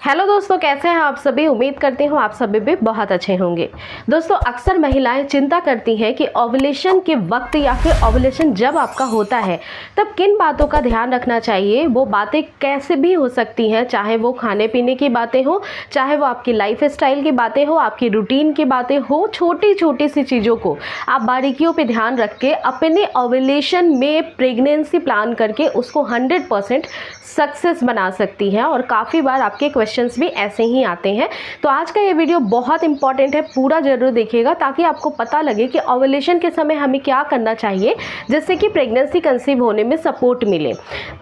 Hello दोस्तों, कैसे हैं आप सभी। उम्मीद करती हूँ आप सभी भी बहुत अच्छे होंगे। दोस्तों, अक्सर महिलाएं चिंता करती हैं कि ओव्यूलेशन के वक्त या फिर ओव्यूलेशन जब आपका होता है तब किन बातों का ध्यान रखना चाहिए। वो बातें कैसे भी हो सकती हैं, चाहे वो खाने पीने की बातें हो, चाहे वो आपकी लाइफ स्टाइल की बातें हो, आपकी रूटीन की बातें हो। छोटी छोटी सी चीज़ों को आप बारीकियों पर ध्यान रख के अपने ओव्यूलेशन में प्रेगनेंसी प्लान करके उसको 100% सक्सेस बना सकती हैं। और काफ़ी बार आपके क्वेश्चंस भी ऐसे ही आते हैं। तो आज का ये वीडियो बहुत इंपॉर्टेंट है, पूरा जरूर देखिएगा ताकि आपको पता लगे कि ओव्यूलेशन के समय हमें क्या करना चाहिए जिससे कि प्रेगनेंसी कंसीव होने में सपोर्ट मिले।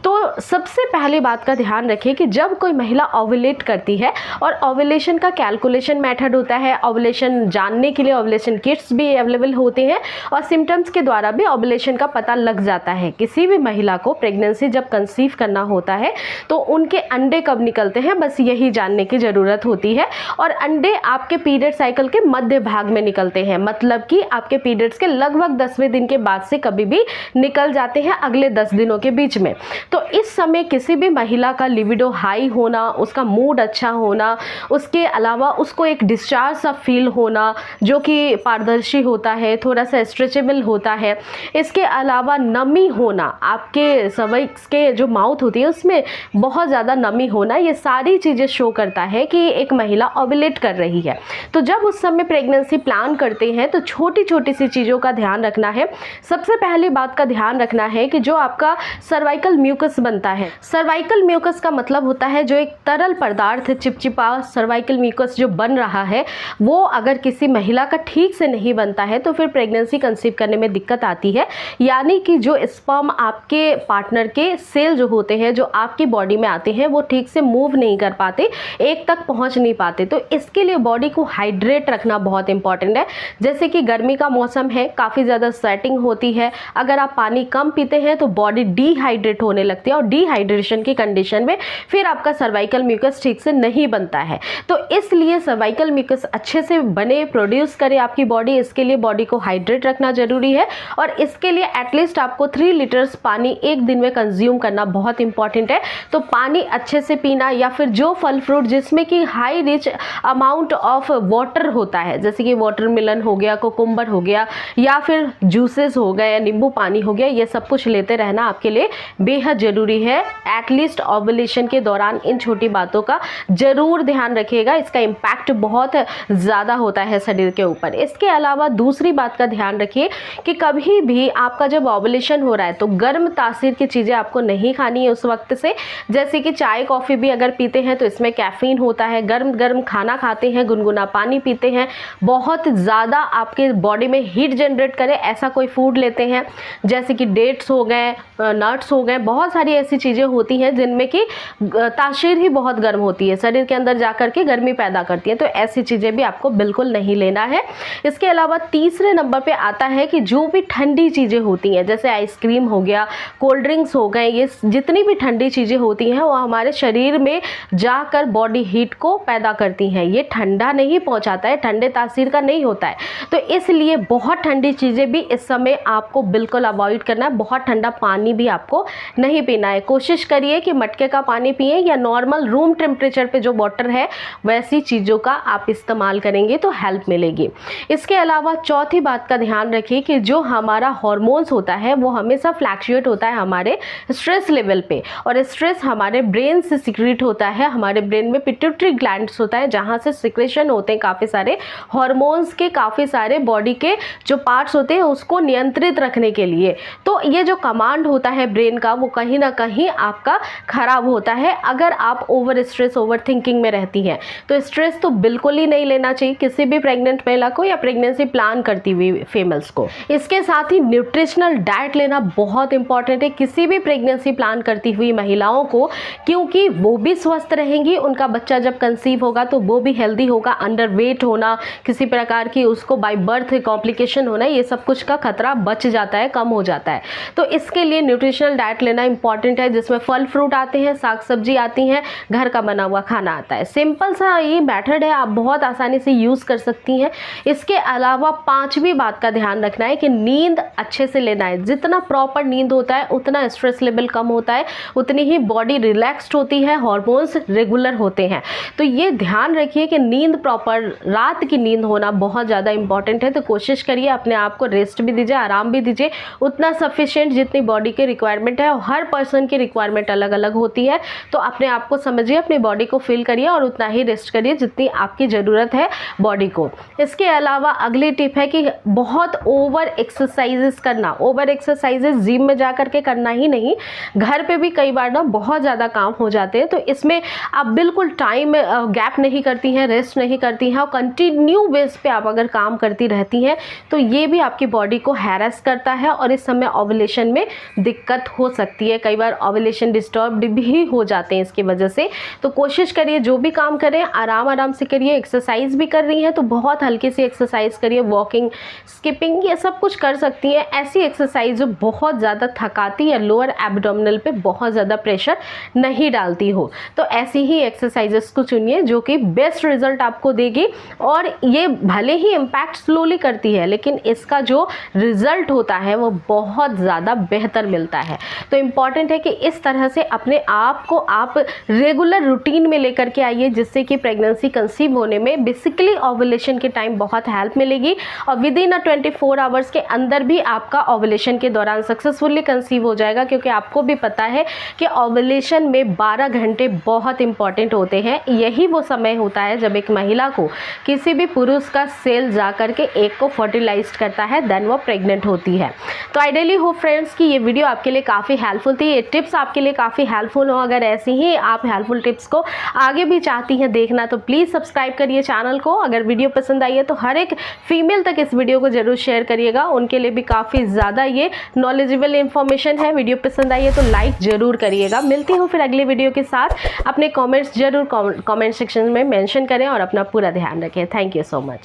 तो सबसे पहली बात का ध्यान रखिए कि जब कोई महिला ओव्यूलेट करती है, और ओव्यूलेशन का कैलकुलेशन मेथड होता है, ओव्यूलेशन जानने के लिए ओव्यूलेशन किट्स भी अवेलेबल होते हैं और सिम्टम्स के द्वारा भी ओव्यूलेशन का पता लग जाता है। किसी भी महिला को प्रेगनेंसी जब कंसीव करना होता है तो उनके अंडे कब निकलते हैं, बस यही जानने की ज़रूरत होती है। और अंडे आपके पीरियड साइकिल के मध्य भाग में निकलते हैं, मतलब कि आपके पीरियड्स के लगभग 10वें दिन के बाद से कभी भी निकल जाते हैं, अगले 10 दिनों के बीच में। तो इस समय किसी भी महिला का लिबिडो हाई होना, उसका मूड अच्छा होना, उसके अलावा उसको एक डिस्चार्ज सा फील होना जो कि पारदर्शी होता है, थोड़ा सा स्ट्रेचेबल होता है। इसके अलावा नमी होना, आपके सर्विक्स के जो माउथ होती है उसमें बहुत ज़्यादा नमी होना, ये सारी चीज़ें शो करता है कि एक महिला ओव्यूलेट कर रही है। तो जब उस समय प्रेगनेंसी प्लान करते हैं तो छोटी छोटी सी चीज़ों का ध्यान रखना है। सबसे पहली बात का ध्यान रखना है कि जो आपका सर्वाइकल म्यूकस बनता है, सर्वाइकल म्यूकस का मतलब होता है जो एक तरल पदार्थ चिपचिपा सर्वाइकल म्यूकस जो बन रहा है, वो अगर किसी महिला का ठीक से नहीं बनता है तो फिर प्रेगनेंसी कंसीव करने में दिक्कत आती है। यानी कि जो स्पर्म आपके पार्टनर के सेल जो होते हैं, जो आपकी बॉडी में आते हैं, वो ठीक से मूव नहीं कर पाते, एक तक पहुंच नहीं पाते। तो इसके लिए बॉडी को हाइड्रेट रखना बहुत इंपॉर्टेंट है। जैसे कि गर्मी का मौसम है, काफ़ी ज़्यादा स्वेटिंग होती है, अगर आप पानी कम पीते हैं तो बॉडी डिहाइड्रेट होने लगती है और डिहाइड्रेशन की कंडीशन में फिर आपका सर्वाइकल म्यूकस ठीक से नहीं बनता है। तो इसलिए सर्वाइकल म्यूकस अच्छे से बने, प्रोड्यूस करे आपकी बॉडी, इसके लिए बॉडी को हाइड्रेट रखना जरूरी है। और इसके लिए एटलीस्ट आपको 3 लीटर्स पानी एक दिन में कंज्यूम करना बहुत इंपॉर्टेंट है। तो पानी अच्छे से पीना, या फिर जो फल फ्रूट जिसमें कि high rich amount of water होता है, जैसे कि वाटरमेलन हो गया, कुकुम्बर हो गया, या फिर जूसेस हो गए, या नींबू पानी हो गया, ये सब कुछ लेते रहना आपके लिए बेहद ज़रूरी है। एटलीस्ट ओव्यूलेशन के दौरान इन छोटी बातों का ज़रूर ध्यान रखिएगा, इसका इम्पैक्ट बहुत ज़्यादा होता है शरीर के ऊपर। इसके अलावा दूसरी बात का ध्यान रखिए कि कभी भी आपका जब ओव्यूलेशन हो रहा है तो गर्म तासीर की चीज़ें आपको नहीं खानी है उस वक्त से। जैसे कि चाय कॉफ़ी भी अगर पीते हैं तो इसमें कैफीन होता है, गर्म गर्म खाना खाते हैं, गुनगुना पानी पीते हैं, बहुत ज़्यादा आपके बॉडी में हीट जनरेट करे ऐसा कोई फूड लेते हैं, जैसे कि डेट्स हो गए, नट्स हो गए, बहुत सारी ऐसी चीज़ें होती हैं जिनमें कि तासीर ही बहुत गर्म होती है, शरीर के अंदर जा कर के गर्मी पैदा करती है। तो ऐसी चीज़ें भी आपको बिल्कुल नहीं लेना है। इसके अलावा तीसरे नंबर पर आता है कि जो भी ठंडी चीज़ें होती हैं, जैसे आइसक्रीम हो गया, कोल्ड ड्रिंक्स हो गए, ये जितनी भी ठंडी चीज़ें होती हैं वो हमारे शरीर में जाकर बॉडी हीट को पैदा करती हैं। ये ठंडा नहीं पहुंचाता है, ठंडे तासीर का नहीं होता है। तो इसलिए बहुत ठंडी चीज़ें भी इस समय आपको बिल्कुल अवॉइड करना है। बहुत ठंडा पानी भी आपको नहीं पीना है। कोशिश करिए कि मटके का पानी पिए, या नॉर्मल रूम टेम्परेचर पे जो वाटर है वैसी चीज़ों का आप इस्तेमाल करेंगे तो हेल्प मिलेगी। इसके अलावा चौथी बात का ध्यान रखिए कि जो हमारा हार्मोन्स होता है वो हमेशा फ्लैक्चुएट होता है हमारे स्ट्रेस लेवल पे, और स्ट्रेस हमारे ब्रेन से सिक्रेट होता है। हमारे ब्रेन में पिट्यूटरी ग्लैंड्स होता है जहाँ से सिक्रेशन होते हैं काफ़ी सारे हार्मोन्स के, काफ़ी सारे बॉडी के जो पार्ट्स होते हैं उसको नियंत्रित रखने के लिए। तो ये जो कमांड होता है ब्रेन का वो कहीं ना कहीं आपका खराब होता है अगर आप ओवर स्ट्रेस, ओवर थिंकिंग में रहती हैं। तो स्ट्रेस तो बिल्कुल ही नहीं लेना चाहिए किसी भी प्रेग्नेंट महिला को या प्रेगनेंसी प्लान करती हुई फीमेल्स को। इसके साथ ही न्यूट्रिशनल डाइट लेना बहुत इंपॉर्टेंट है किसी भी प्रेगनेंसी प्लान करती हुई महिलाओं को, क्योंकि वो भी स्वस्थ रहेंगी, उनका बच्चा जब कंसीव होगा तो वो भी हेल्दी होगा। अंडर वेट होना, किसी प्रकार की उसको बाय बर्थ कॉम्प्लिकेशन होना, ये सब कुछ का खतरा बच जाता है, कम हो जाता है। तो इसके लिए न्यूट्रिशनल डाइट लेना इंपॉर्टेंट है जिसमें फल फ्रूट आते हैं, साग सब्जी आती हैं, घर का बना हुआ खाना आता है। सिंपल सा ये मेथड है, आप बहुत आसानी से यूज़ कर सकती हैं। इसके अलावा पांचवी बात का ध्यान रखना है कि नींद अच्छे से लेना है। जितना प्रॉपर नींद होता है उतना स्ट्रेस लेवल कम होता है, उतनी ही बॉडी रिलैक्स्ड होती है, हार्मोन्स इरेगुलर होते हैं। तो ये ध्यान रखिए कि नींद प्रॉपर, रात की नींद होना बहुत ज़्यादा इंपॉर्टेंट है। तो कोशिश करिए अपने आप को रेस्ट भी दीजिए, आराम भी दीजिए, उतना सफिशिएंट जितनी बॉडी की रिक्वायरमेंट है। और हर पर्सन की रिक्वायरमेंट अलग अलग होती है, तो अपने आप को समझिए, अपनी बॉडी को फील करिए और उतना ही रेस्ट करिए जितनी आपकी ज़रूरत है बॉडी को। इसके अलावा अगली टिप है कि बहुत ओवर एक्सरसाइजेस करना। ओवर एक्सरसाइजेस जिम में जा करके करना ही नहीं, घर पे भी कई बार ना बहुत ज़्यादा काम हो जाते हैं, तो इसमें आप बिल्कुल टाइम गैप नहीं करती हैं, रेस्ट नहीं करती हैं और कंटिन्यू बेस पे आप अगर काम करती रहती हैं तो ये भी आपकी बॉडी को हैरेस करता है और इस समय ओवुलेशन में दिक्कत हो सकती है। कई बार ओवुलेशन डिस्टर्ब भी हो जाते हैं इसकी वजह से। तो कोशिश करिए जो भी काम करें आराम आराम से करिए। एक्सरसाइज भी कर रही हैं तो बहुत हल्की सी एक्सरसाइज करिए, वॉकिंग, स्किपिंग, ये सब कुछ कर सकती हैं। ऐसी एक्सरसाइज जो बहुत ज़्यादा थकाती या लोअर एब्डोमिनल पे बहुत ज़्यादा प्रेशर नहीं डालती हो, तो ऐसी ही एक्सरसाइजेस को चुनिए जो कि बेस्ट रिजल्ट आपको देगी। और ये भले ही इम्पैक्ट स्लोली करती है लेकिन इसका जो रिजल्ट होता है वो बहुत ज़्यादा बेहतर मिलता है। तो इम्पॉर्टेंट है कि इस तरह से अपने आप को आप रेगुलर रूटीन में लेकर के आइए, जिससे कि प्रेगनेंसी कंसीव होने में बेसिकली ओवुलेशन के टाइम बहुत हेल्प मिलेगी और विद इन 24 आवर्स के अंदर भी आपका ओवुलेशन के दौरान सक्सेसफुली कंसीव हो जाएगा। क्योंकि आपको भी पता है कि ओवुलेशन में 12 घंटे बहुत इंपॉर्टेंट होते हैं। यही वो समय होता है जब एक महिला को किसी भी पुरुष का सेल जा करके एक को फर्टिलाइज करता है, देन वो प्रेग्नेंट होती है। तो आइडियली हो फ्रेंड्स कि ये वीडियो आपके लिए काफ़ी हेल्पफुल थी, ये टिप्स आपके लिए काफ़ी हेल्पफुल हो। अगर ऐसी ही आप हेल्पफुल टिप्स को आगे भी चाहती हैं देखना तो प्लीज़ सब्सक्राइब करिए चैनल को। अगर वीडियो पसंद आई है तो हर एक फीमेल तक इस वीडियो को जरूर शेयर करिएगा, उनके लिए भी काफ़ी ज़्यादा ये नॉलेजेबल इन्फॉर्मेशन है। वीडियो पसंद आई है तो लाइक ज़रूर करिएगा। मिलती हूँ फिर अगले वीडियो के साथ। अपने कॉमेंट्स जरूर कॉमेंट सेक्शन में मेंशन करें और अपना पूरा ध्यान रखें। Thank you so much.